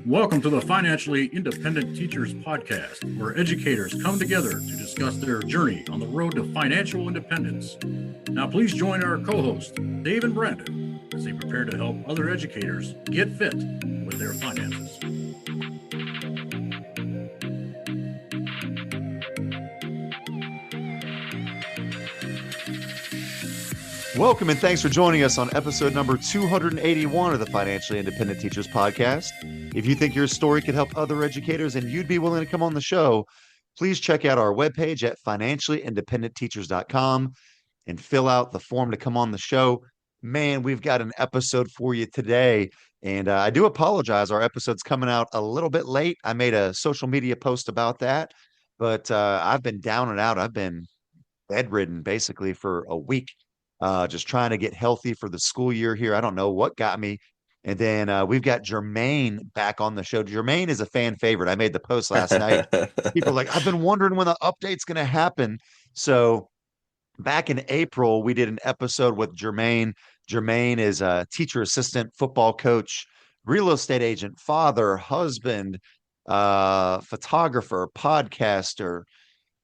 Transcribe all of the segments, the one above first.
Welcome to the Financially Independent Teachers Podcast, where educators come together to discuss their journey on the road to financial independence. Now, please join our co-hosts, Dave and Brandon, as they prepare to help other educators get fit with their finances. Welcome and thanks for joining us on episode number 281 of the Financially Independent Teachers Podcast. If you think your story could help other educators and you'd be willing to come on the show, please check out our webpage at financiallyindependentteachers.com and fill out the form to come on the show. Man, we've got an episode for you today. And I do apologize. Our episode's coming out a little bit late. I made a social media post about that, but I've been down and out. I've been bedridden basically for a week. Just trying to get healthy for the school year here. I don't know what got me. And then we've got Jermaine back on the show. Jermaine is a fan favorite. I made the post last night. People are like, I've been wondering when the update's going to happen. So back in April, we did an episode with Jermaine. Jermaine is a teacher assistant, football coach, real estate agent, father, husband, photographer, podcaster,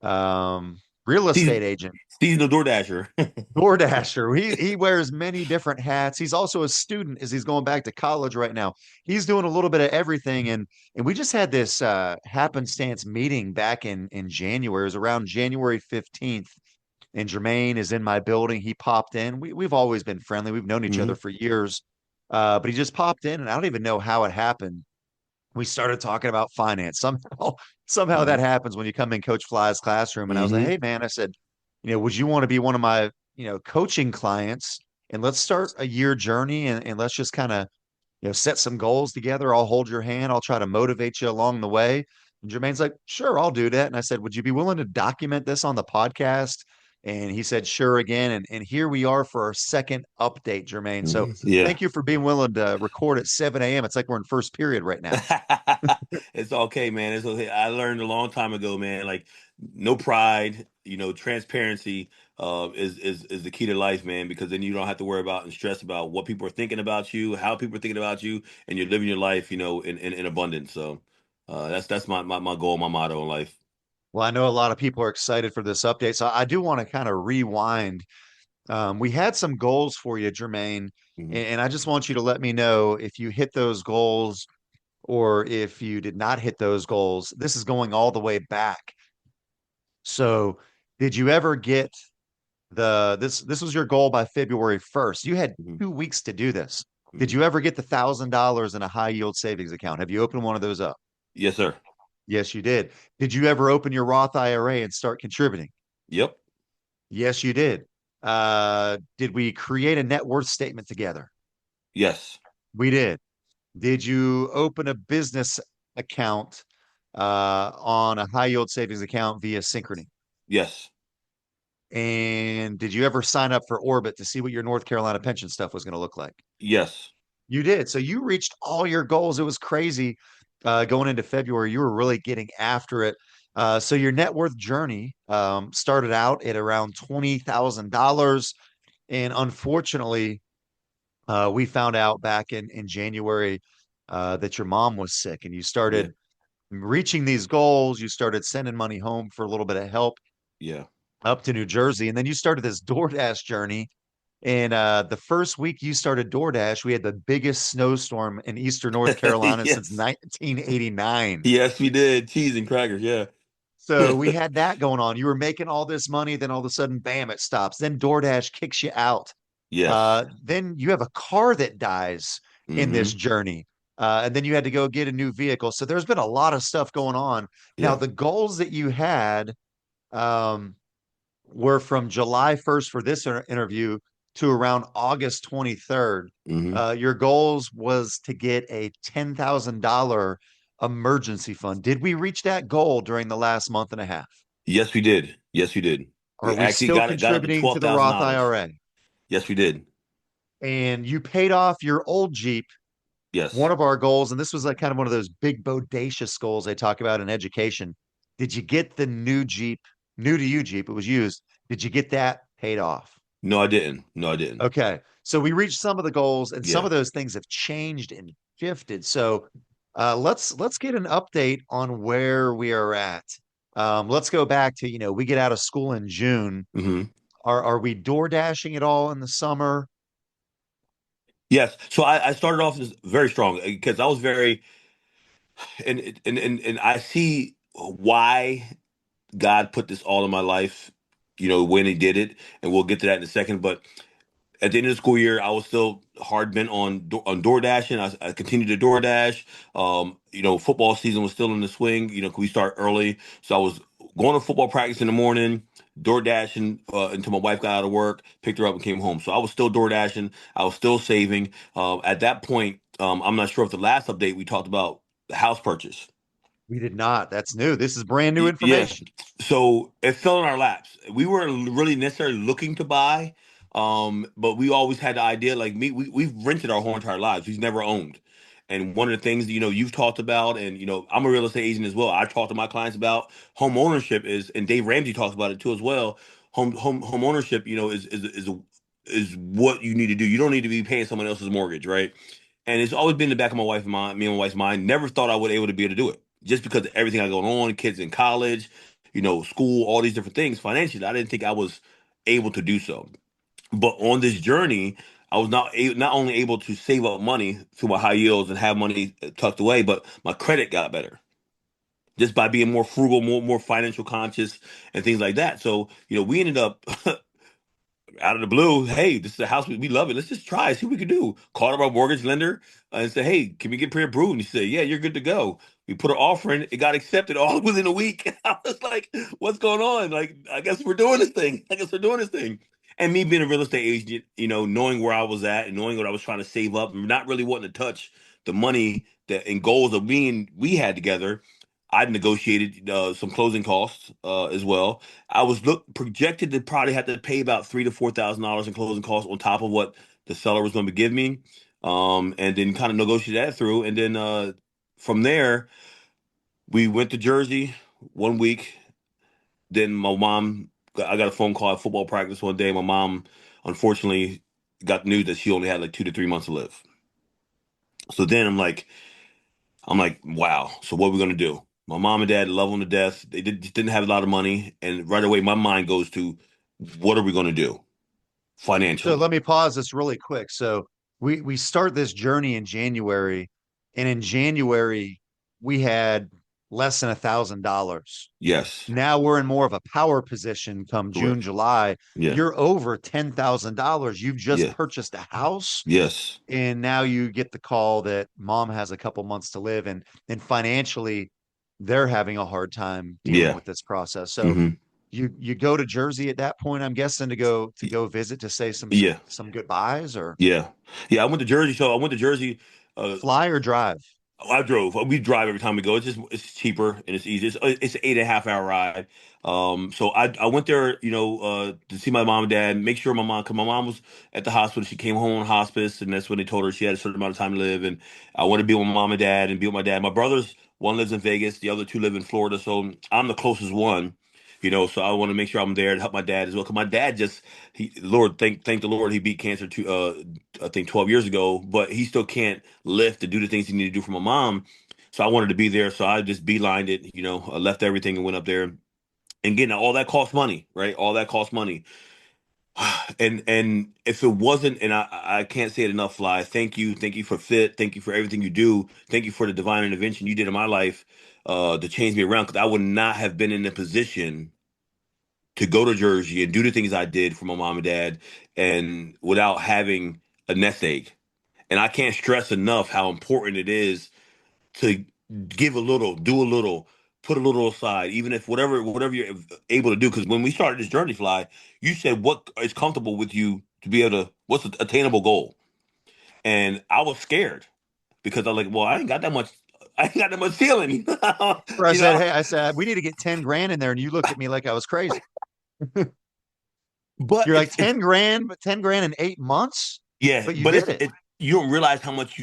real estate agent. Seasonal DoorDasher. DoorDasher. He wears many different hats. He's also a student as he's going back to college right now. He's doing a little bit of everything. And we just had this happenstance meeting back in January. It was around January 15th. And Jermaine is in my building. He popped in. We've always been friendly. We've known each other for years. But he just popped in, and I don't even know how it happened. We started talking about finance. Somehow that happens when you come in Coach Fly's classroom. And I was like, hey, man, I said, would you want to be one of my, coaching clients? And let's start a year journey and let's just kind of, set some goals together. I'll hold your hand. I'll try to motivate you along the way. And Jermaine's like, sure, I'll do that. And I said, would you be willing to document this on the podcast? And he said, sure, again. And here we are for our second update, Jermaine. So thank you for being willing to record at 7 a.m. It's like we're in first period right now. It's okay, man. It's okay. I learned a long time ago, man, like no pride, transparency is the key to life, man, because then you don't have to worry about and stress about what people are thinking about you, how people are thinking about you, and you're living your life, in abundance. So that's my goal, my motto in life. Well, I know a lot of people are excited for this update, so I do want to kind of rewind. We had some goals for you, Jermaine, and I just want you to let me know if you hit those goals or if you did not hit those goals. This is going all the way back. So did you ever get this was your goal by February 1st. You had 2 weeks to do this. Did you ever get the $1,000 in a high yield savings account? Have you opened one of those up? Yes, sir. Yes, you did. Did you ever open your Roth IRA and start contributing? Yep. Yes, you did. Did we create a net worth statement together? Yes. We did. Did you open a business account on a high yield savings account via Synchrony? Yes. And did you ever sign up for Orbit to see what your North Carolina pension stuff was going to look like? Yes. You did. So you reached all your goals. It was crazy. Going into February, you were really getting after it. So your net worth journey started out at around $20,000. And unfortunately, we found out back in January that your mom was sick and you started reaching these goals. You started sending money home for a little bit of help up to New Jersey. And then you started this DoorDash journey. And the first week you started DoorDash, we had the biggest snowstorm in Eastern North Carolina since 1989. Yes, we did. Cheese and crackers. Yeah. So we had that going on. You were making all this money. Then all of a sudden, bam, it stops. Then DoorDash kicks you out. Yes. Then you have a car that dies in this journey. And then you had to go get a new vehicle. So there's been a lot of stuff going on. Now, the goals that you had were from July 1st for this interview to around August 23rd. Your goals was to get a $10,000 emergency fund. Did we reach that goal during the last month and a half? Yes, we did. Yes, we did. Are we still contributing to the Roth IRA? Yes, we did. And you paid off your old Jeep. Yes. One of our goals, and this was like kind of one of those big bodacious goals they talk about in education. Did you get the new Jeep, new to you Jeep? It was used. Did you get that paid off? No, I didn't. Okay. So we reached some of the goals and some of those things have changed and shifted. So Let's get an update on where we are at. Let's go back to, we get out of school in June. Hmm. Are we door dashing at all in the summer? Yes. So I started off as very strong because I was very, and I see why God put this all in my life, when He did it, and we'll get to that in a second. But at the end of the school year, I was still hard bent on DoorDashing. I continued to DoorDash. Football season was still in the swing. 'Cause we start early, so I was going to football practice in the morning, DoorDashing until my wife got out of work, picked her up, and came home. So I was still DoorDashing. I was still saving. At that point, I'm not sure if the last update we talked about the house purchase. We did not. That's new. This is brand new Yeah. information. So it fell in our laps. We weren't really necessarily looking to buy, but we always had the idea. Like me, we've rented our whole entire lives. We've never owned. And one of the things you've talked about, and I'm a real estate agent as well. I talk to my clients about home ownership and Dave Ramsey talks about it too as well. Home ownership, is what you need to do. You don't need to be paying someone else's mortgage, right? And it's always been in the back of me and my wife's mind. Never thought I would able to be able to do it, just because of everything I going on, kids in college, school, all these different things financially. I didn't think I was able to do so. But on this journey, I was not only able to save up money through my high yields and have money tucked away, but my credit got better just by being more frugal, more financial conscious, and things like that. So we ended up out of the blue, hey, this is a house we love it. Let's just try, see what we can do. Called up our mortgage lender and said, hey, can we get pre-approved? And he said, yeah, you're good to go. We put an offer in, it got accepted all within a week. I was like, what's going on? Like, I guess we're doing this thing. I guess we're doing this thing. And me being a real estate agent, knowing where I was at and knowing what I was trying to save up and not really wanting to touch the money that and goals of we had together, I negotiated some closing costs as well. I was projected to probably have to pay about $3,000 to $4,000 in closing costs on top of what the seller was going to give me, and then kind of negotiate that through. And then from there, we went to Jersey 1 week. Then I got a phone call at football practice one day. My mom, unfortunately, got the news that she only had like 2 to 3 months to live. So then I'm like, wow. So what are we gonna do? My mom and dad love them to death. They didn't have a lot of money, and right away my mind goes to, what are we gonna do So financially? let me pause this really quick. So we start this journey in January, and in January we had less than $1,000. Yes, Now we're in more of a power position come June, correct. July. Yeah, You're over $10,000. You've just yeah, purchased a house, yes, and now you get the call that mom has a couple months to live, and financially they're having a hard time dealing yeah, with this process. So hmm, you go to Jersey at that point, I'm guessing, to go visit, to say yeah, some goodbyes, or yeah, yeah. I went to Jersey, so I went to Jersey. Uh, fly or drive. I drove. We drive every time we go. It's cheaper and it's easier. It's an 8.5 hour ride. So I went there, to see my mom and dad, make sure cause my mom was at the hospital. She came home on hospice, and that's when they told her she had a certain amount of time to live. And I wanted to be with my mom and dad and be with my dad. My brothers, one lives in Vegas, the other two live in Florida. So I'm the closest one. So I want to make sure I'm there to help my dad as well. Cause my dad Lord, thank the Lord, he beat cancer I think 12 years ago, but he still can't lift to do the things he needed to do for my mom. So I wanted to be there. So I just beelined it, I left everything and went up there. And again, all that costs money, right? All that costs money. And if it wasn't, and I can't say it enough, Fly, thank you for Fit, thank you for everything you do, thank you for the divine intervention you did in my life, to change me around, because I would not have been in a position to go to Jersey and do the things I did for my mom and dad, and without having a nest egg. And I can't stress enough how important it is to give a little, do a little, put a little aside, even if whatever you're able to do. Because when we started this journey, Fly, you said what is comfortable with you to be able to, what's an attainable goal? And I was scared because I'm like, well, I ain't got that much. I ain't got that much ceiling. Where I you said, know, hey, I said we need to get 10 grand in there, and you looked at me like I was crazy. but You're like, it's 10 grand, but 10 grand in 8 months, yeah, but you but did it. you don't realize how much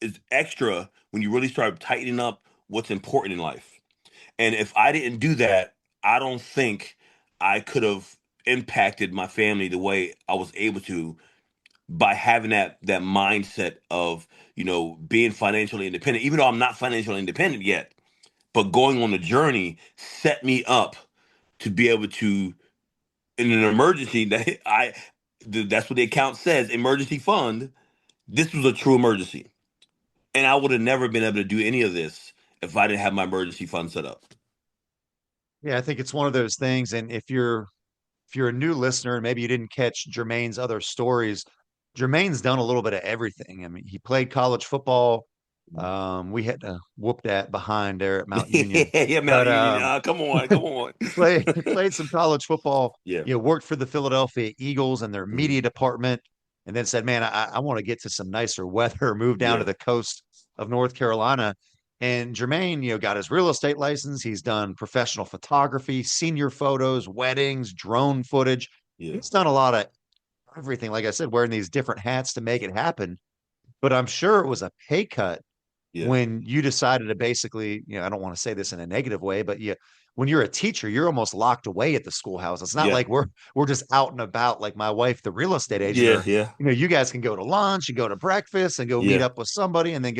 is extra when you really start tightening up what's important in life. And if I didn't do that, I don't think I could have impacted my family the way I was able to by having that mindset of, being financially independent, even though I'm not financially independent yet, but going on the journey set me up to be able to, in an emergency, that's what the account says, emergency fund. This was a true emergency. And I would have never been able to do any of this if I didn't have my emergency fund set up. Yeah, I think it's one of those things. And if you're a new listener and maybe you didn't catch Jermaine's other stories, Jermaine's done a little bit of everything. I mean, he played college football. We had to whoop that behind there at Mount Union, Yeah, but Mount Union. Come on, come on. played some college football. Yeah, Worked for the Philadelphia Eagles and their mhm, media department, and then said, "Man, I want to get to some nicer weather. Move down to yeah, the coast of North Carolina." And Jermaine, got his real estate license. He's done professional photography, senior photos, weddings, drone footage. yeah, He's done a lot of everything. Like I said, wearing these different hats to make it happen. But I'm sure it was a pay cut yeah, when you decided to basically, I don't want to say this in a negative way, but when you're a teacher, you're almost locked away at the schoolhouse. It's not yeah, like we're just out and about like my wife, the real estate agent, yeah, or yeah, you guys can go to lunch and go to breakfast and go meet yeah, up with somebody and then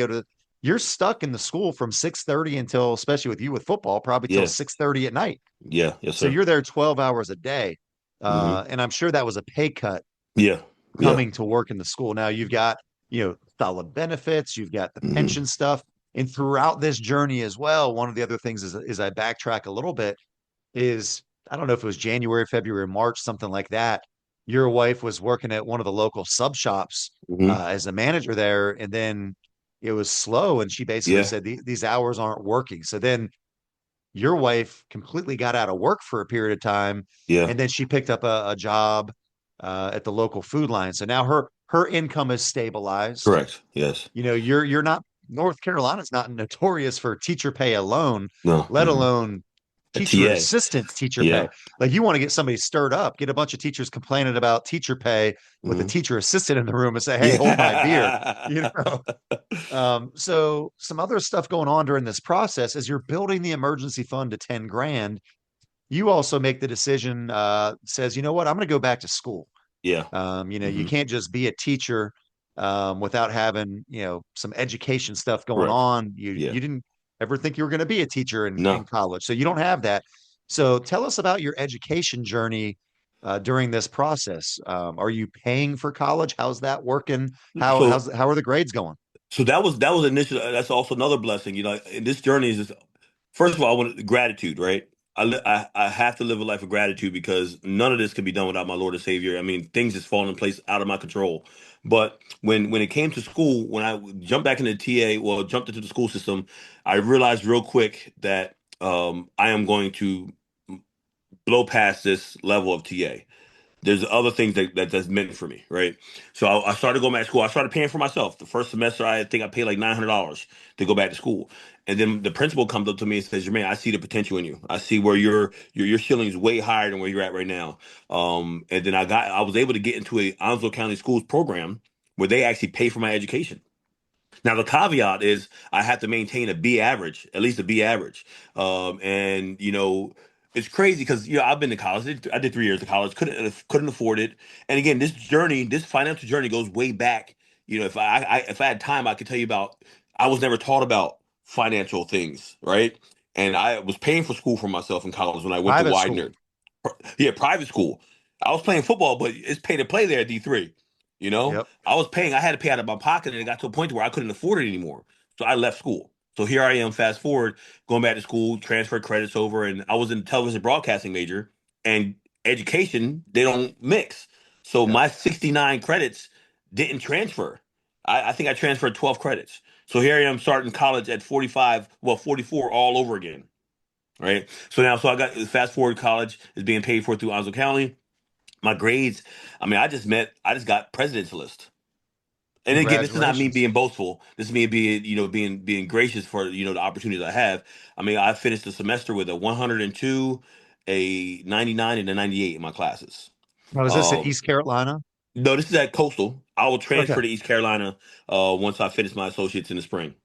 you're stuck in the school from 6:30 until, especially with you with football, probably till yeah, 6:30 at night. yeah, yes, So sir. you're there 12 hours a day. Hmm. And I'm sure that was a pay cut Yeah, yeah, coming to work in the school. Now you've got, solid benefits, you've got the hmm, pension stuff. And throughout this journey as well, one of the other things is I backtrack a little bit is I don't know if it was January, February, March, something like that. Your wife was working at one of the local sub shops hmm, as a manager there, and then it was slow, and she basically yeah, said these hours aren't working. So then your wife completely got out of work for a period of time, yeah, and then she picked up a job at the local food line. So now her income is stabilized. correct. Yes, You're not North Carolina's not notorious for teacher pay alone, no, let alone a teacher TA. assistant teacher pay. Yeah, Like you want to get somebody stirred up, get a bunch of teachers complaining about teacher pay with a hmm, teacher assistant in the room and say, "Hey, hold my beer." You yeah, know. So some other stuff going on during this process as you're building the emergency fund to 10 grand, you also make the decision, says, you know what, I'm going to go back to school. yeah, You hmm, can't just be a teacher without having, some education stuff going correct. on. You Yeah, you didn't ever think you were going to be a teacher in no. college, so you don't have that. So tell us about your education journey during this process. Are you paying for college? How's that working? So How are the grades going? that was initial. That's also another blessing. In this journey is just, first of all, I want gratitude, right? I have to live a life of gratitude because none of this could be done without my Lord and Savior. I mean, things just fall in place out of my control. But when it came to school, when I jumped back into TA, well, jumped into the school system, I realized real quick that I am going to blow past this level of TA. There's other things that's meant for me, right? So I started going back to school. I started paying for myself. The first semester, I think I paid like $900 to go back to school. And then the principal comes up to me and says, "Jermaine, I see the potential in you. I see where your ceiling is way higher than where you're at right now." And then I was able to get into a Onslow County Schools program where they actually pay for my education. Now the caveat is I have to maintain a B average, at least a B average. And it's crazy because I've been to college. I did 3 years of college. Couldn't afford it. And again, this financial journey goes way back. If I had time, I could tell you about. I was never taught about financial things, right? And I was paying for school for myself in college when I went to Private school. Widener. Yeah, private school. I was playing football, but it's pay to play there at D3. Yep. I was paying, I had to pay out of my pocket, and it got to a point where I couldn't afford it anymore. So I left school. So here I am, fast forward, going back to school, transfer credits over, and I was in television broadcasting major and education, they don't mix. So Yep. my 69 credits didn't transfer. I think I transferred 12 credits. So here I am starting college at 45, well, 44 all over again. Right. So I got fast forward college is being paid for through Onslow County. My grades, I mean, I just got president's list. And again, this is not me Congratulations. being boastful. This is me being, being gracious for, the opportunities I have. I mean, I finished the semester with a 102, a 99, and a 98 in my classes. Now, is this at Um, East Carolina? no, this is at Coastal. I will Okay. transfer to East Carolina once I finish my associates in the spring.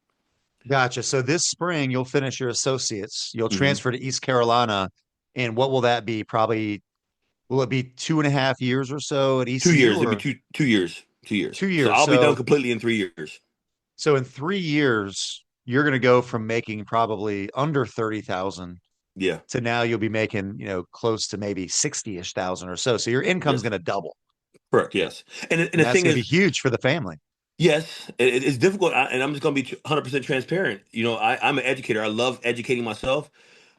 Gotcha. So this spring, you'll finish your associates. You'll Hmm. transfer to East Carolina. And what will that be? Probably, will it be 2.5 years or so at 2 years. ECU It'd be or? two years. 2 years. 2 years. So I'll be done So completely in 3 years. so in 3 years, you're going to go from making probably under 30,000 Yeah. to now you'll be making, close to maybe 60-ish thousand or so. So your income's Yes. going to double. Correct. Yes. And And the that's thing going to be is, huge for the family. yes, it's difficult, and I'm just going to be 100% transparent. I'm an educator. I love educating myself,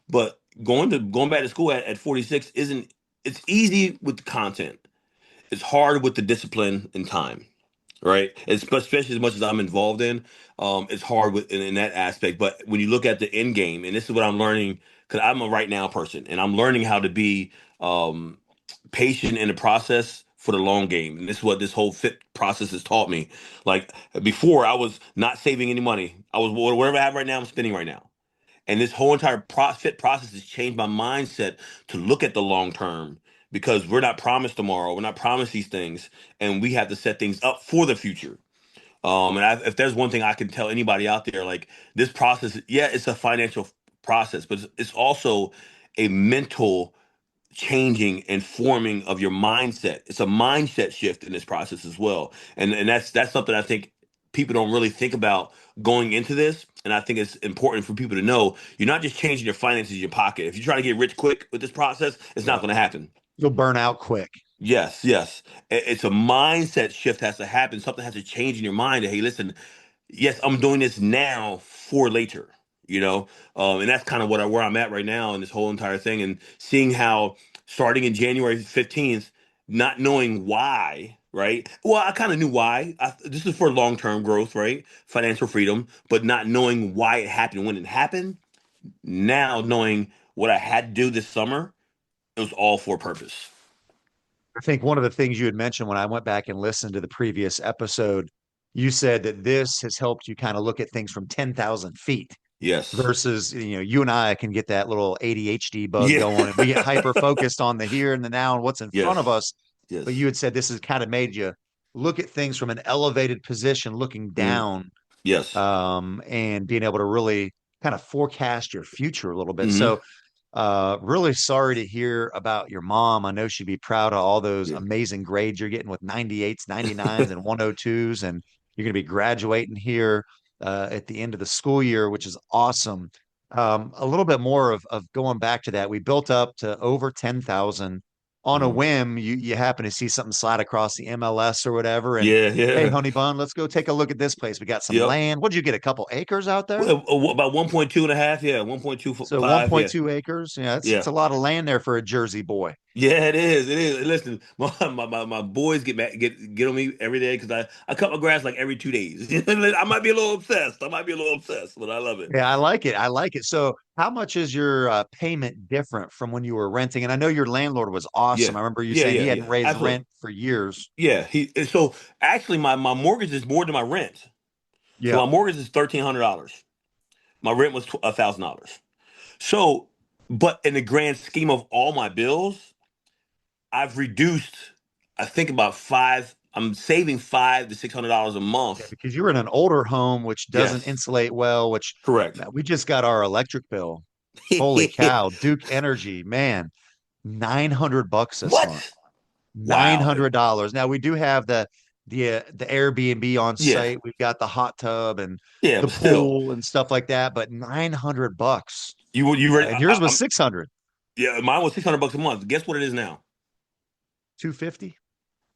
but going back to school at 46 isn't. It's easy with the content. It's hard with the discipline and time, right? Especially as much as I'm involved in, it's hard in that aspect. But when you look at the end game, and this is what I'm learning, because I'm a right now person, and I'm learning how to be um, patient in the process for the long game. And this is what this whole fit process has taught me. Like before, I was not saving any money. I was whatever I have right now, I'm spending right now. And this whole entire fit process has changed my mindset to look at the long term because we're not promised tomorrow. We're not promised these things, and we have to set things up for the future. If there's one thing I can tell anybody out there, like this process, yeah, it's a financial process, but it's also a mental changing and forming of your mindset. It's a mindset shift in this process as well. And that's something I think people don't really think about going into this. And I think it's important for people to know you're not just changing your finances in your pocket. If you're trying to get rich quick with this process, it's not Yeah. going to happen. You'll burn out quick. Yes, yes. It's a mindset shift has to happen. Something has to change in your mind that, hey, listen, yes, I'm doing this now for later, and that's kind of where I'm at right now in this whole entire thing, and seeing how starting in January 15th, not knowing why, right? Well, I kind of knew why. This is for long-term growth, right? Financial freedom, but not knowing why it happened when it happened. Now knowing what I had to do this summer, it was all for a purpose. I think one of the things you had mentioned when I went back and listened to the previous episode, you said that this has helped you kind of look at things from 10,000 feet Yes. versus, you and I can get that little ADHD bug Yeah. going and we get hyper focused on the here and the now and what's in front of Yes. us. But Yes. you had said this has kind of made you look at things from an elevated position, looking Mhm. down, Yes. and being able to really kind of forecast your future a little bit. Hmm. So, really sorry to hear about your mom. I know she'd be proud of all those Yeah. amazing grades you're getting with 98s, 99s, and 102s, and you're going to be graduating here at the end of the school year, which is awesome. A little bit more of going back to that. We built up to over 10,000 on a Mhm. whim. You happen to see something slide across the MLS or whatever, and Yeah. hey, Yeah. honey bun, let's go take a look at this place. We got some Yep. land. What'd you get? A couple acres out there? Well, about 1.2 and a half. Yeah. So 1.25. Yeah. 1.2 acres. Yeah, it's Yeah. a lot of land there for a Jersey boy. Yeah, it is. It is. Listen, my boys get on me every day because I cut my grass like every 2 days. I might be a little obsessed. But I love it. Yeah, I like it. I like it. So, how much is your payment different from when you were renting? And I know your landlord was Yeah. awesome. I remember you Yeah. saying Yeah. he hadn't Yeah. raised Absolutely. rent for years. Yeah. And so actually my mortgage is more than my rent. So Yeah. my mortgage is $1,300. My rent was $1,000. So, but in the grand scheme of all my bills, I've reduced, I think about five. I'm saving $500 to $600 a Yeah, month. because you're in an older home, which doesn't Yes, insulate well, which correct. man, we just got our electric bill. Holy cow, Duke Energy, man, 900 bucks this month. What? Wow. $900. Now we do have the Airbnb on Yeah, site. We've got the hot tub and yeah, the but still, pool and stuff like that, but 900 bucks. you ready? And yours was 600, Yeah, mine was $600 a month. Guess what it is now? 250.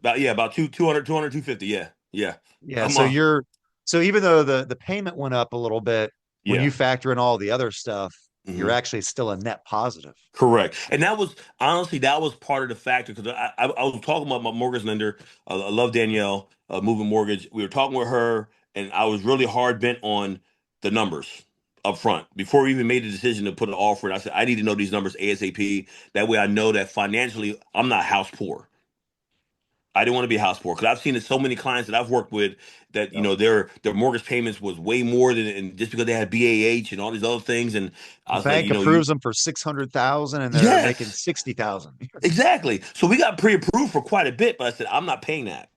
About 250. Yeah, yeah, Yeah, a so month. so even though the payment went up a little bit, when Yeah. you factor in all the other stuff, you're Hmm. actually still a net positive. Correct. And that was honestly that was part of the factor because I was talking about my mortgage lender. I love Danielle, Moving Mortgage. We were talking with her, and I was really hard bent on the numbers up front before we even made the decision to put an offer in. I said I need to know these numbers ASAP. That way, I know that financially I'm not house poor. I didn't want to be house poor because I've seen it so many clients that I've worked with that Yep. their mortgage payments was way more than and just because they had BAH and all these other things. And I The was like, bank you approves them for 600,000 and they're making yes. 60,000. Exactly. So we got pre-approved for quite a bit, but I said I'm not paying that.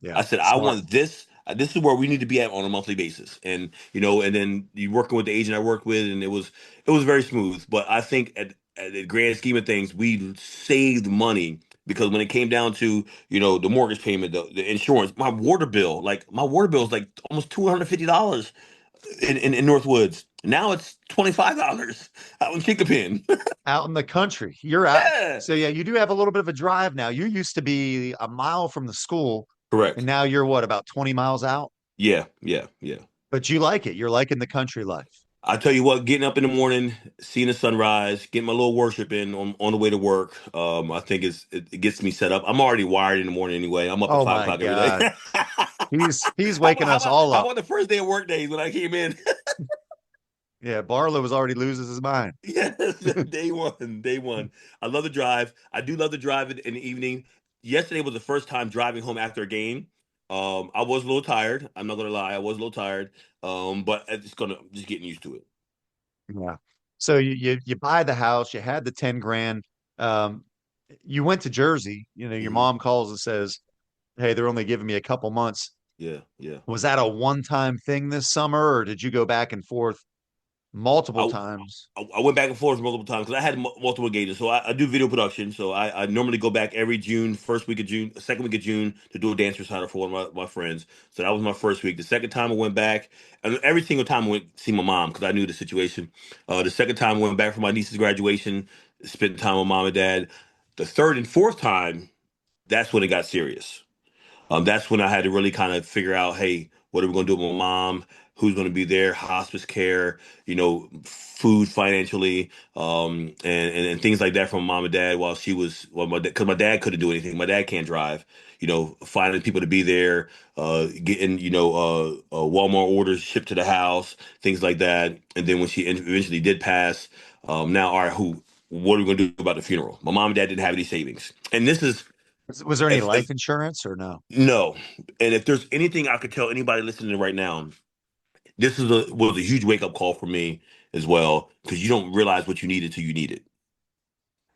Yeah, I said I smart. want this. This is where we need to be at on a monthly basis, and and then you working with the agent I worked with, and it was very smooth. But I think at the grand scheme of things, we saved money because when it came down to, the mortgage payment, the insurance, my water bill, is like almost $250 in Northwoods. Now it's $25 out in Chickapin. Out in the country. You're out. Yeah. So yeah, you do have a little bit of a drive now. You used to be a mile from the school, and Correct. now you're what, about 20 miles out? Yeah, yeah, yeah. But you like it. You're liking the country life. I tell you what, getting up in the morning, seeing the sunrise, getting my little worship in on the way to work. I think it gets me set up. I'm already wired in the morning anyway. I'm up at Oh five my o'clock every day. God. He's how about waking how us about all how up. about the first day of work days when I came in? Yeah, Barlow was already loses his mind. Yes, day one, day one. I love the drive. I do love the drive in the evening. Yesterday was the first time driving home after a game. I was a little tired. I'm not gonna lie, I was a little tired. But it's gonna just getting used to it. Yeah. So you buy the house, you had the 10 grand. Um, you went to Jersey, your Hmm. mom calls and says, "Hey, they're only giving me a couple months." Yeah, yeah. Was that a one-time thing this summer, or did you go back and forth multiple I times? I went back and forth multiple times because I had multiple engagements. So I do video production. So I normally go back every June, first week of June, second week of June to do a dance recital for one of my friends. So that was my first week. The second time I went back, and every single time I went to see my mom because I knew the situation. The second time I went back for my niece's graduation, spent time with mom and dad. The third and fourth time, that's when it got serious. That's when I had to really kind of figure out, hey, what are we going to do with my mom? Who's going to be there? Hospice care, food financially, and things like that from mom and dad while she was, because my dad couldn't do anything. My dad can't drive. Finding people to be there, getting Walmart orders shipped to the house, things like that. And then when she eventually did pass, now, all right, what are we going to do about the funeral? My mom and dad didn't have any savings, and this is Was there any if life insurance or no? no. And if there's anything I could tell anybody listening right now, this was a huge wake up call for me as well, because you don't realize what you need until you need it.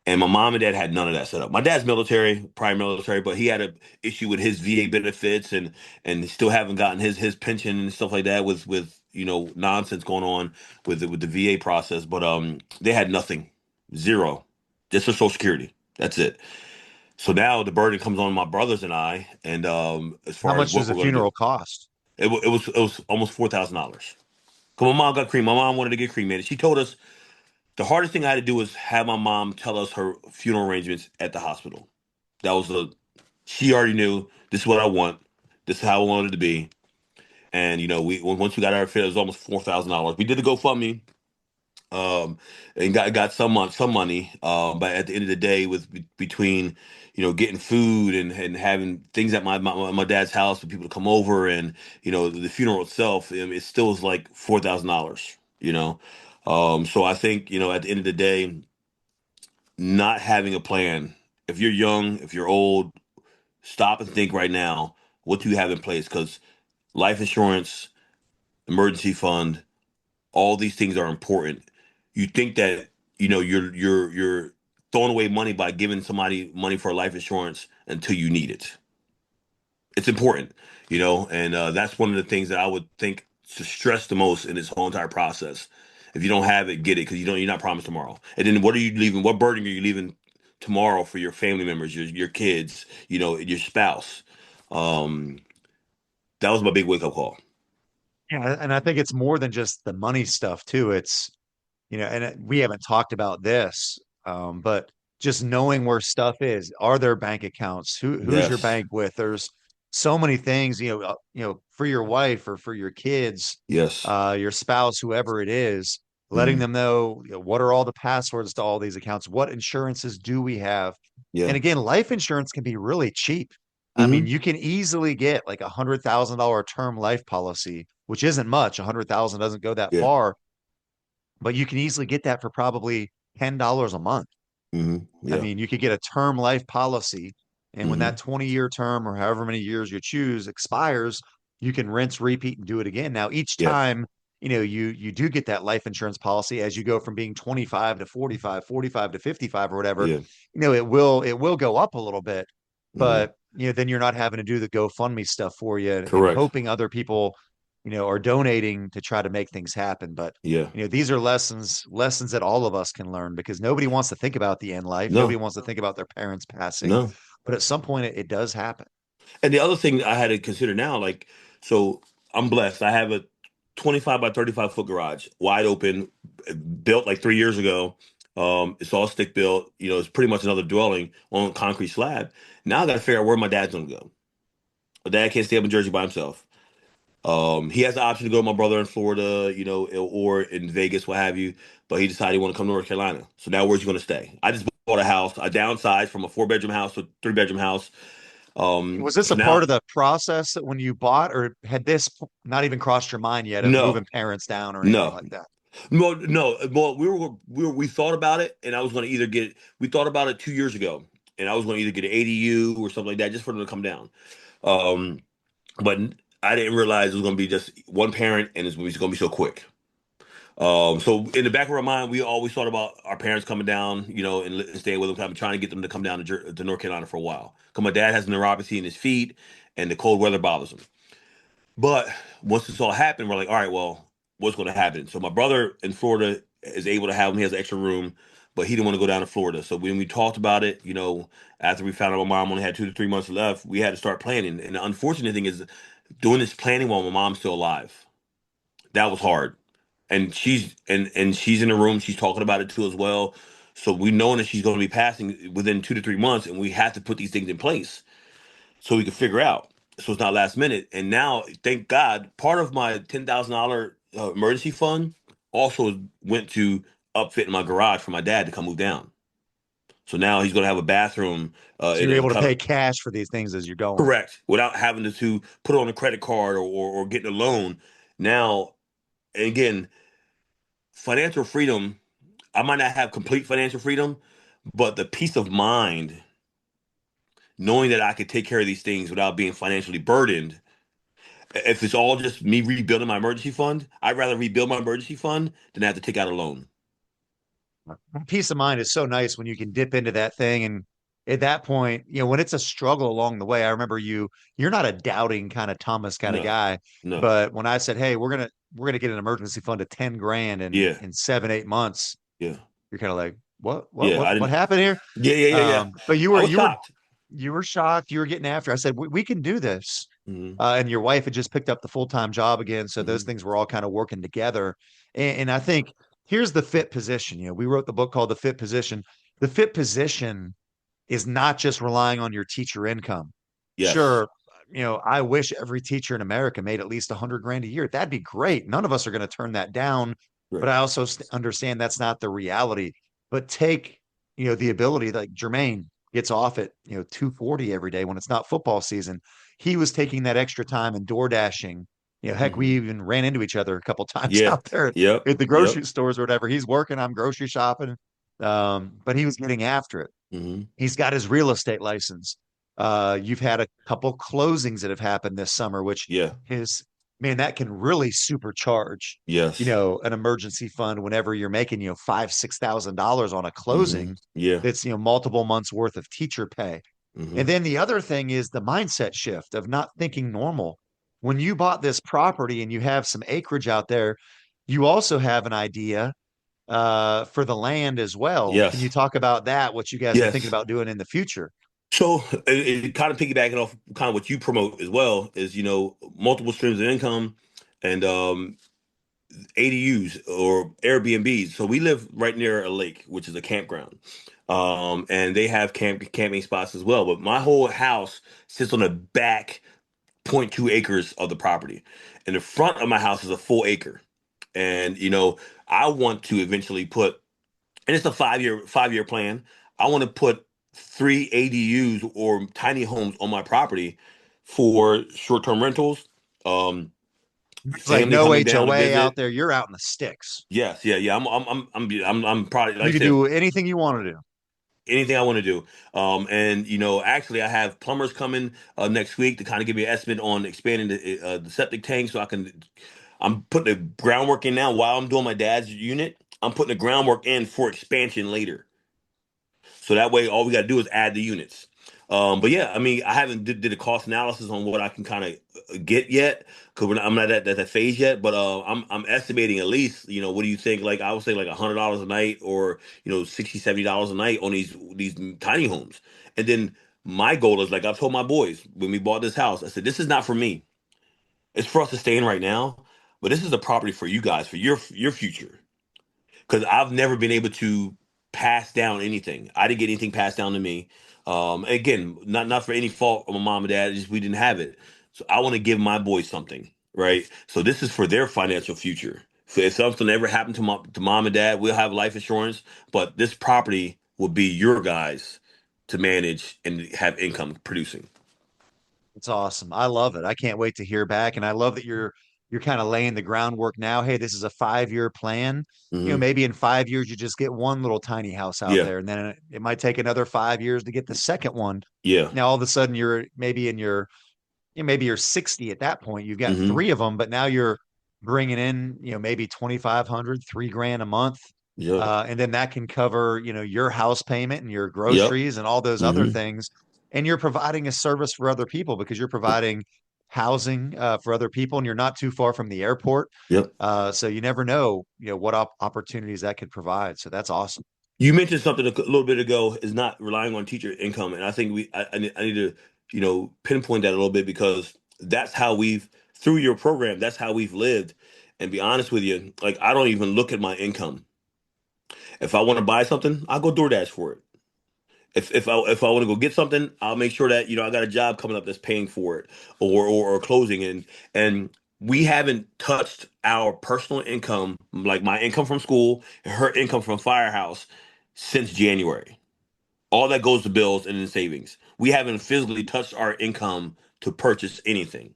And my mom and dad had none of that set up. My dad's military, prior military, but he had a issue with his VA benefits and still haven't gotten his pension and stuff like that with nonsense going on with the VA process. But they had nothing, zero, just a Social Security. That's it. So now the burden comes on my brothers and I, and as How far as much does what a we're going to funeral do, cost? it was almost $4,000. Cause my mom got cremated. My mom wanted to get cremated. She told us the hardest thing I had to do was have my mom tell us her funeral arrangements at the hospital. That was she already knew this is what I want. This is how I wanted it to be. And we once we got our fit, it was almost $4,000. We did the GoFundMe, um, and got some money. But at the end of the day, with between getting food and having things at my dad's house for people to come over, and the funeral itself, it still was like $4,000. So I think at the end of the day, not having a plan. If you're young, if you're old, stop and think right now. What do you have in place? Because life insurance, emergency fund, all these things are important. You think that you're throwing away money by giving somebody money for life insurance until you need it. It's important, and that's one of the things that I would think to stress the most in this whole entire process. If you don't have it, get it, because you're not promised tomorrow. And then what are you leaving? What burden are you leaving tomorrow for your family members, your kids, your spouse? Um, that was my big wake up call. Yeah, and I think it's more than just the money stuff too. It's, we haven't talked about this, but just knowing where stuff is. Are there bank accounts? Who's your Yes, bank with? There's so many things, for your wife or for your kids, yes, your spouse, whoever it is, letting hmm, them know, what are all the passwords to all these accounts? What insurances do we have? And yeah, again, life insurance can be really cheap. I mean, hmm, you can easily get like $100,000 term life policy, which isn't much. 100,000 doesn't go that yeah, far, but you can easily get that for probably $10 a month. hmm, I yeah, mean, you could get a term life policy, and when hmm, that 20-year term or however many years you choose expires, you can rinse, repeat, and do it again. Now, each yeah, time, you do get that life insurance policy as you go from being 25 to 45, 45 to 55 or whatever, yeah, it will go up a little bit, hmm, but then you're not having to do the GoFundMe stuff for you and correct, hoping other people, are donating to try to make things happen. But yeah, these are lessons that all of us can learn, because nobody wants to think about the end life. Nobody no, wants to think about their parents passing. no, but at some point it does happen. And the other thing I had to consider now, like, so I'm blessed. I have a 25 by 35 foot garage, wide open, built like 3 years ago. It's all stick built. You know, it's pretty much another dwelling on a concrete slab. Now I got to figure out where my dad's gonna go. My dad can't stay up in Jersey by himself. He has the option to go to my brother in Florida, you know, or in Vegas, what have you. But he decided he want to come to North Carolina. So now where's he going to stay? I just bought a house. I downsized from a 4 bedroom house to a 3 bedroom house. Was this So a part now, of the process that when you bought, or had this not even crossed your mind yet of no, moving parents down or anything no, like that? no. Well, we thought about it, and I was going to either get. We thought about it 2 years ago, and I was going to either get an ADU or something like that, just for them to come down. Um, but I didn't realize it was going to be just one parent, and it's going to be so quick. So in the back of our mind, we always thought about our parents coming down, you know, and staying with them. I'm trying to get them to come down to North Carolina for a while. Because my dad has neuropathy in his feet, and the cold weather bothers him. But once this all happened, we're like, all right, well, what's going to happen? So my brother in Florida is able to have him. He has an extra room, but he didn't want to go down to Florida. So when we talked about it, you know, after we found out my mom only had 2 to 3 months left, we had to start planning. And the unfortunate thing is doing this planning while my mom's still alive. That was hard. And she's in the room. She's talking about it too as well. So we know that she's going to be passing within 2 to 3 months, and we have to put these things in place so we can figure out. So it's not last minute. And now, thank God, part of my $10,000 emergency fund also went to upfitting my garage for my dad to come move down. So now he's going to have a bathroom. So you're able to pay cash for these things as you're going. Correct, without having to put it on a credit card or getting a loan. Now, and again, financial freedom. I might not have complete financial freedom, but the peace of mind, knowing that I could take care of these things without being financially burdened. If it's all just me rebuilding my emergency fund, I'd rather rebuild my emergency fund than have to take out a loan. Peace of mind is so nice when you can dip into that thing. And at that point, you know, when it's a struggle along the way, I remember you're not a doubting kind of Thomas kind of No, guy. no. But when I said, hey, we're gonna get an emergency fund of 10 grand Yeah, in 7, 8 months, yeah, you're kind of like, what, what, yeah. what, I what didn't. happened here? Yeah. But you I were was you were shocked. you were shocked. You were getting after. I said, we can do this. Hmm. And your wife had just picked up the full-time job again. So those Hmm. things were all kind of working together. And I think here's the fit position. You know, we wrote the book called The Fit Position. The fit position is not just relying on your teacher income. Yes. Sure, you know, I wish every teacher in America made at least 100 grand a year. That'd be great. None of us are going to turn that down, but Right. I also understand that's not the reality. But take, you know, the ability like Jermaine gets off at, you know, 2:40 every day when it's not football season. He was taking that extra time and door dashing. You know, heck, we Hmm. even ran into each other a couple times Yeah. out there Yep. at the Yep. grocery stores or whatever. He's working, I'm grocery shopping. But he was getting after it. Hmm. He's got his real estate license. You've had a couple closings that have happened this summer, which Yeah. his man, that can really supercharge, you Yes. know, an emergency fund whenever you're making, you know, $5,000, $6,000 on a Hmm. closing Yeah. that's, you know, multiple months worth of teacher pay. Hmm. And then the other thing is the mindset shift of not thinking normal. When you bought this property and you have some acreage out there, you also have an idea for the land as well. Can you Yes. talk about that? What you guys are thinking Yes. about doing in the future? So it kind of piggybacking off kind of what you promote as well is, you know, multiple streams of income and ADUs or Airbnbs. So we live right near a lake, which is a campground. And they have camping spots as well. But my whole house sits on the back 0.2 acres of the property. And the front of my house is a full acre. And, you know, I want to eventually put, and it's a 5-year plan. I want to put 3 ADUs or tiny homes on my property for short-term rentals. Um, It's like family no coming down to HOA out visit. there. You're out in the sticks. Yes, yeah. I'm probably, like You I can said, do anything you want to do. anything I want to do. And you know, actually, I have plumbers coming next week to kind of give me an estimate on expanding the septic tank, so I can. I'm putting the groundwork in now while I'm doing my dad's unit. I'm putting the groundwork in for expansion later. So that way, all we got to do is add the units. But yeah, I mean, I haven't did a cost analysis on what I can kind of get yet because I'm not at that phase yet. But I'm estimating at least, you know, what do you think? Like I would say like $100 a night or, you know, $60, $70 a night on these tiny homes. And then My goal is, like I've told my boys when we bought this house, I said, this is not for me. It's for us to stay in right now, but this is a property for you guys, for your future. Because I've never been able to pass down anything. I didn't get anything passed down to me. Again, not for any fault of my mom and dad, it's just we didn't have it. So I want to give my boys something, right? So this is for their financial future. So if something ever happened to mom and dad, we'll have life insurance, but this property will be your guys to manage and have income producing. It's awesome. I love it. I can't wait to hear back. And I love that you're kind of laying the groundwork now. Hey, this is a 5-year plan. Hmm. Maybe in 5 years you just get one little tiny house out Yeah, there, and then it might take another 5 years to get the second one. yeah. Now all of a sudden you're maybe in your maybe you're 60 at that point. You've got Hmm. three of them, but now you're bringing in, maybe 2,500, 3 grand a month. Yep, And then that can cover, your house payment and your yep. groceries and all those other Hmm. things. And you're providing a service for other people because you're providing housing for other people and you're not too far from the airport. Yep. So you never know, what opportunities that could provide. So that's awesome. You mentioned something a little bit ago is not relying on teacher income, and I think I need to pinpoint that a little bit because that's how we've through your program. That's how we've lived. And be honest with you, like I don't even look at my income. If I want to buy something, I'll go DoorDash for it. If I want to go get something, I'll make sure that I got a job coming up that's paying for it or closing and we haven't touched our personal income, like my income from school and her income from Firehouse, since January. All that goes to bills and in savings. We haven't physically touched our income to purchase anything.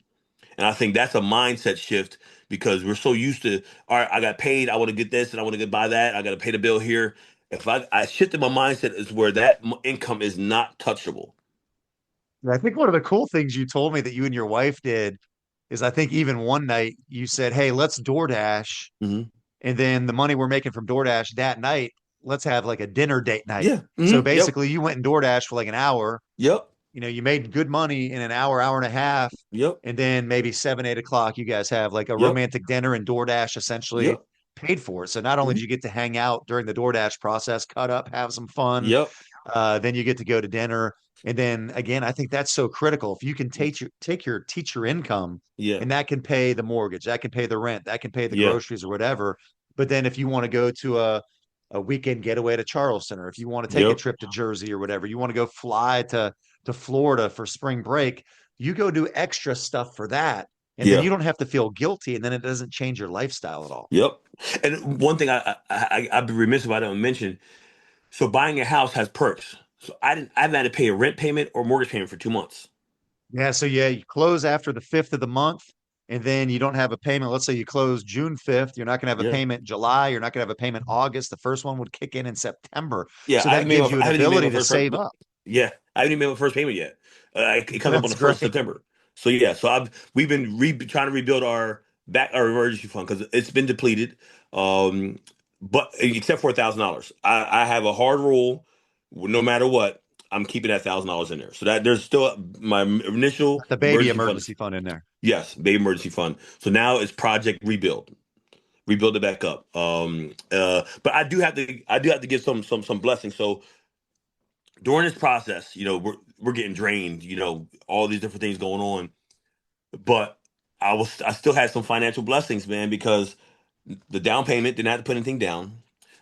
And I think that's a mindset shift because we're so used to, all right, I got paid, I want to get this and I want to get buy that, I got to pay the bill here. If I shifted my mindset is where that income is not touchable. I think one of the cool things you told me that you and your wife did is I think even one night you said, "Hey, let's DoorDash." Hmm. And then the money we're making from DoorDash that night, let's have like a dinner date night. Yeah. So Hmm. Yep. basically, you went and DoorDash for like an hour. Yep. You made good money in an hour, hour and a half. Yep. And then maybe 7, 8 o'clock, you guys have like a Yep. romantic dinner and DoorDash essentially Yep. paid for it. So not only Hmm. do you get to hang out during the DoorDash process, cut up, have some fun, Yep. then you get to go to dinner. And then again, I think that's so critical. If you can take your teacher income Yeah. and that can pay the mortgage, that can pay the rent, that can pay the Yeah. groceries or whatever. But then if you want to go to a weekend getaway to Charleston, or if you want to take a Yep. trip to Jersey or whatever, you want to go fly to Florida for spring break, you go do extra stuff for that. And then Yeah. you don't have to feel guilty, and then it doesn't change your lifestyle at all. Yep. And one thing I'd be remiss if I don't mention. So buying a house has perks. So I haven't had to pay a rent payment or mortgage payment for 2 months. Yeah, so yeah, you close after the 5th of the month, and then you don't have a payment. Let's say you close June 5th, you're not going to have a Yeah. payment July, you're not going to have a payment August. The first one would kick in September. Yeah, So that gives you I an haven't even made ability my to first save up. yeah, I haven't even made my first payment yet. It comes up on That's the 1st of great. September. So yeah, so we've been trying to rebuild our emergency fund because it's been depleted. Um, but except for $1,000, I have a hard rule. No matter what, I'm keeping that $1,000 in there. So that there's still my initial The baby emergency fund. emergency fund in there. Yes, baby emergency fund. So now it's Project rebuild it back up. But I do have to give some blessings. So during this process, we're getting drained, all these different things going on. But I still had some financial blessings, man, because the down payment didn't have to put anything down.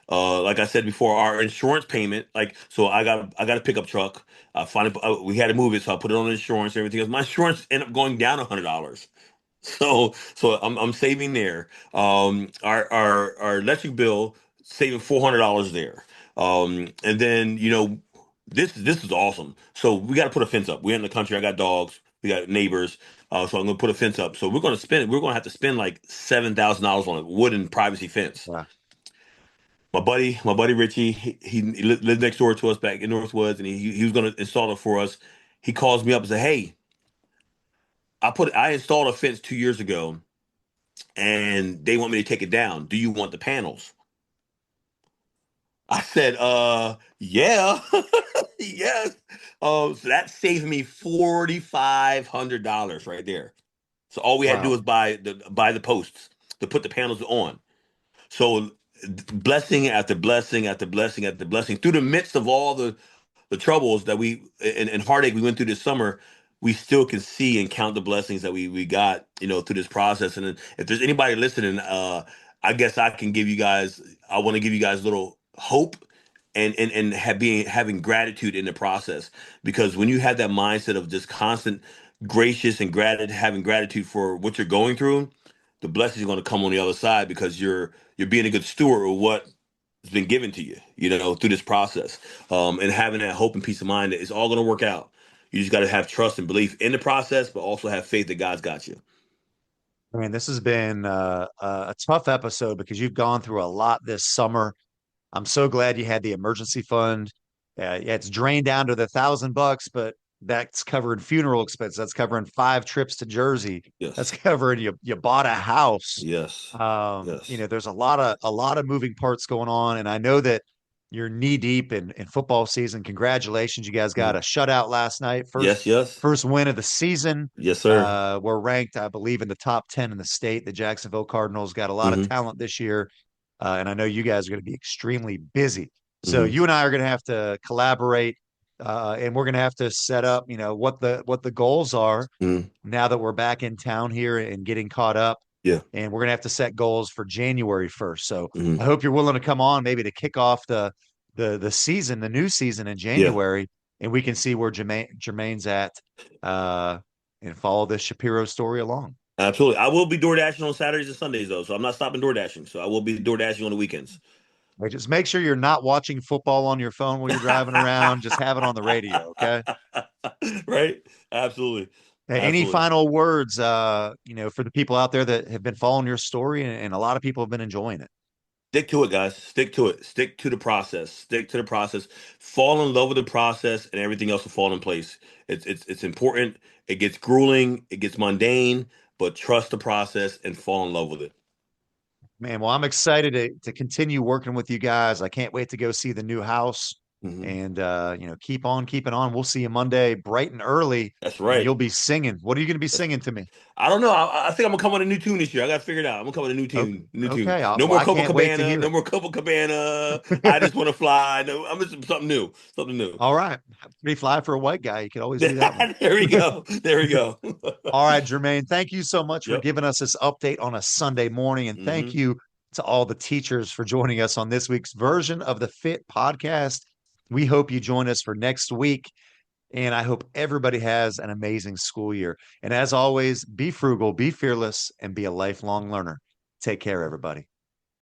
Like I said before, our insurance payment, like so I got a pickup truck. Finally, we had to move it, so I put it on insurance and everything else. My insurance ended up going down $100. So I'm saving there. Our electric bill saving $400 there. And then this is awesome. So we got to put a fence up. We're in the country. I got dogs. We got neighbors. So I'm gonna put a fence up. So we're gonna have to spend like $7,000 on a wooden privacy fence. Wow. My buddy Richie, he lived next door to us back in Northwoods, and he was gonna install it for us. He calls me up and said, "Hey, I installed a fence 2 years ago and they want me to take it down. Do you want the panels?" I said, yeah, yes. So that saved me $4,500 right there. So all we had to do Wow. was buy the posts to put the panels on. So blessing after blessing after blessing after blessing through the midst of all the troubles that and heartache we went through this summer, we still can see and count the blessings that we got, through this process. And then if there's anybody listening, I guess I want to give you guys a little hope and having gratitude in the process, because when you have that mindset of just constant gracious and having gratitude for what you're going through, the blessings are going to come on the other side, because you're being a good steward of what has been given to you, through this process, and having that hope and peace of mind that it's all going to work out. You just got to have trust and belief in the process, but also have faith that God's got you. Man, this has been a tough episode because you've gone through a lot this summer. I'm so glad you had the emergency fund. Yeah, it's drained down to the $1,000, but that's covering funeral expenses. That's covering 5 trips to Jersey. That's Yes. covering you bought a house. Yes. Yes. There's a lot of moving parts going on, and I know that you're knee deep in football season. Congratulations, you guys got a shutout last night. Yes. Yes. First win of the season. Yes, sir. We're ranked, I believe, in the top 10 in the state. The Jacksonville Cardinals got a lot of Hmm. talent this year. And I know you guys are going to be extremely busy. So Hmm. you and I are going to have to collaborate, and we're going to have to set up, what the goals are Hmm. now that we're back in town here and getting caught up. Yeah. And we're going to have to set goals for January 1st. So Hmm. I hope you're willing to come on maybe to kick off the season, the new season in Yeah. January, and we can see where Jermaine's at, uh, and follow this Shapiro story along. Absolutely. I will be door dashing on Saturdays and Sundays though, so I'm not stopping door dashing. So I will be door dashing on the weekends. Like, just make sure you're not watching football on your phone while you're driving around. Just have it on the radio, okay? Right? Absolutely. Any Absolutely. final words, for the people out there that have been following your story, and a lot of people have been enjoying it? Stick to it, guys. Stick to it. Stick to the process. Stick to the process. Fall in love with the process, and everything else will fall in place. It's important. It gets grueling. It gets mundane, but trust the process and fall in love with it. Man, well, I'm excited to continue working with you guys. I can't wait to go see the new house, Hmm. and keep on keeping on. We'll see you Monday bright and early, That's and right. you'll be singing. What are you going to be singing to me? I don't know. I think I'm gonna come with a new tune this year. I got to figure it out. I'm gonna come with a new Okay, tune. New tune. okay. No Well, more I can't wait to Copacabana. hear No it. more Copacabana. I just want to fly. No, I'm just something new. Something new. All right. Pretty fly for a white guy. You could always do that one. There we go. There we go. All right, Jermaine, thank you so much for Yep. giving us this update on a Sunday morning. And thank Hmm. you to all the teachers for joining us on this week's version of the Fit podcast. We hope you join us for next week. And I hope everybody has an amazing school year. And as always, be frugal, be fearless, and be a lifelong learner. Take care, everybody.